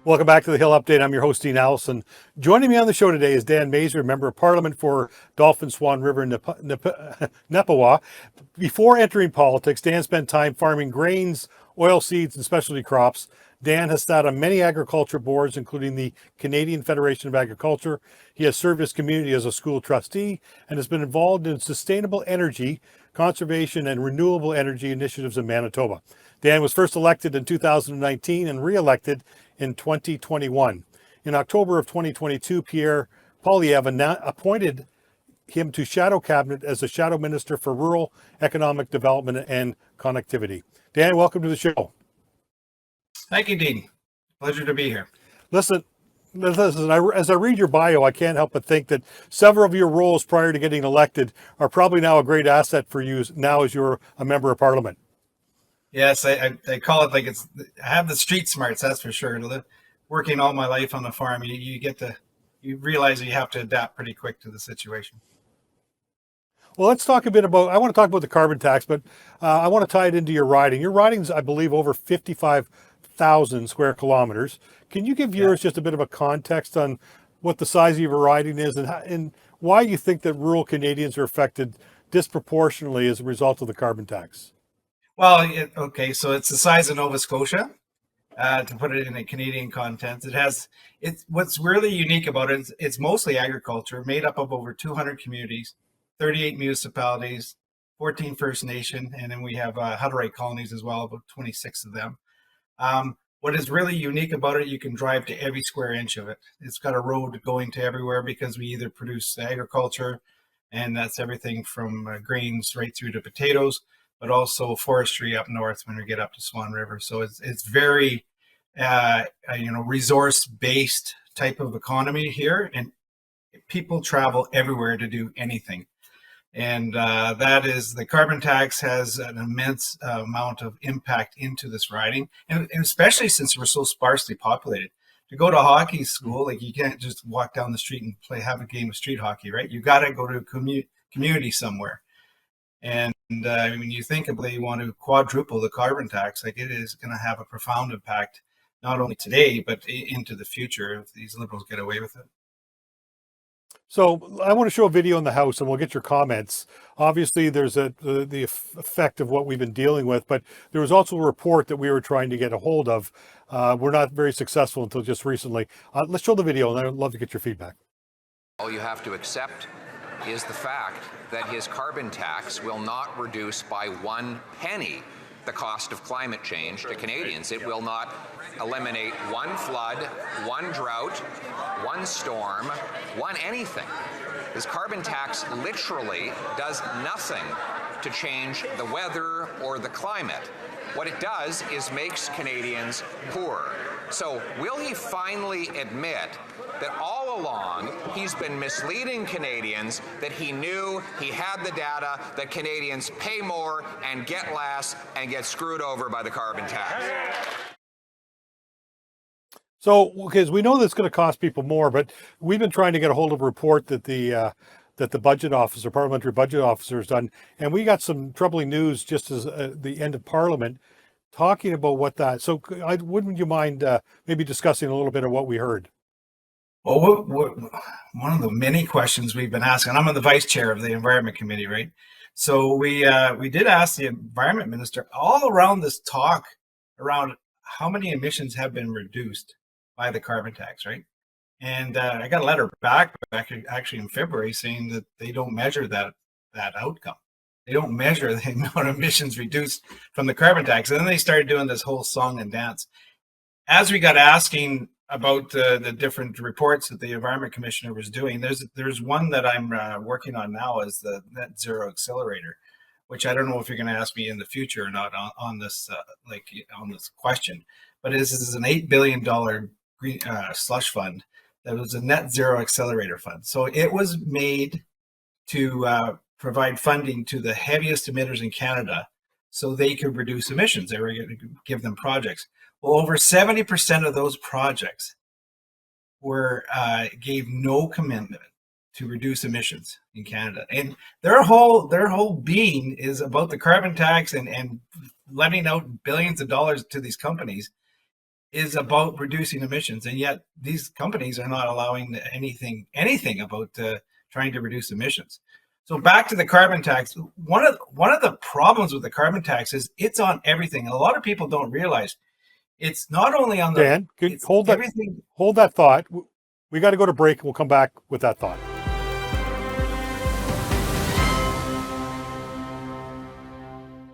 Welcome back to the Hill Update. I'm your host, Dean Allison. Joining me on the show today is Dan Mazier, Member of Parliament for Dauphin-Swan River-Neepawa. Before entering politics, Dan spent time farming grains, oilseeds, and specialty crops. Dan has sat on many agriculture boards, including the Canadian Federation of Agriculture. He has served his community as a school trustee and has been involved in sustainable energy, conservation, and renewable energy initiatives in Manitoba. Dan was first elected in 2019 and re-elected in 2021. In October of 2022, Pierre Poilievre appointed him to shadow cabinet as the shadow minister for rural economic development and connectivity. Dan, welcome to the show. Thank you, Dean. Pleasure to be here. Listen, as I read your bio, I can't help but think that several of your roles prior to getting elected are probably now a great asset for you now as you're a member of parliament. Yes, I call it like I have the street smarts, that's for sure. Working all my life on the farm, you realize that you have to adapt pretty quick to the situation. Well, let's talk a bit about, I want to talk about the carbon tax, but I want to tie it into your riding. Your riding's, I believe, over 55,000 square kilometers. Can you give viewers just a bit of a context on what the size of your riding is and why you think that rural Canadians are affected disproportionately as a result of the carbon tax? Well, okay, so it's the size of Nova Scotia. To put it in a Canadian context, what's really unique about it is it's mostly agriculture, made up of over 200 communities, 38 municipalities, 14 First Nation, and then we have Hutterite colonies as well, about 26 of them. What is really unique about it, you can drive to every square inch of it. It's got a road going to everywhere because we either produce agriculture, and that's everything from grains right through to potatoes, but also forestry up north when we get up to Swan River. So it's very, resource-based type of economy here, and people travel everywhere to do anything. And that is, the carbon tax has an immense amount of impact into this riding, and especially since we're so sparsely populated. To go to hockey school, like you can't just walk down the street and have a game of street hockey, right? You got to go to a community somewhere. And when you think about you want to quadruple the carbon tax, like it is going to have a profound impact, not only today, but into the future if these Liberals get away with it. So I want to show a video in the house and we'll get your comments. Obviously, there's the effect of what we've been dealing with, but there was also a report that we were trying to get a hold of. We're not very successful until just recently. Let's show the video and I'd love to get your feedback. All you have to accept is the fact that his carbon tax will not reduce by 1 penny the cost of climate change to Canadians. It will not eliminate one flood, one drought, one storm, one anything. His carbon tax literally does nothing to change the weather or the climate. What it does is makes Canadians poorer. So will he finally admit that all along he's been misleading Canadians, that he knew he had the data that Canadians pay more and get less and get screwed over by the carbon tax? So, because we know that's going to cost people more, but we've been trying to get a hold of a report that the budget officer, parliamentary budget officer, has done, and we got some troubling news just as the end of Parliament, talking about what that. So, wouldn't you mind maybe discussing a little bit of what we heard? Well, one of the many questions we've been asking, I'm the vice chair of the Environment Committee, right? So we did ask the Environment Minister all around this talk around how many emissions have been reduced by the carbon tax, right? And I got a letter back actually in February saying that they don't measure that outcome. They don't measure the amount of emissions reduced from the carbon tax. And then they started doing this whole song and dance. As we got asking about the different reports that the Environment Commissioner was doing, there's one that I'm working on now is the Net Zero Accelerator, which I don't know if you're going to ask me in the future or not on this on this question. But this is an $8 billion green slush fund that was a Net Zero Accelerator fund. So it was made to provide funding to the heaviest emitters in Canada so they could reduce emissions. They were going to give them projects. Well, over 70% of those projects gave no commitment to reduce emissions in Canada, and their whole being is about the carbon tax and letting out billions of dollars to these companies. is about reducing emissions, and yet these companies are not allowing anything about trying to reduce emissions. So back to the carbon tax. One of the problems with the carbon tax is it's on everything, and a lot of people don't realize it's not only on the Dan, hold that thought. We got to go to break. We'll come back with that thought.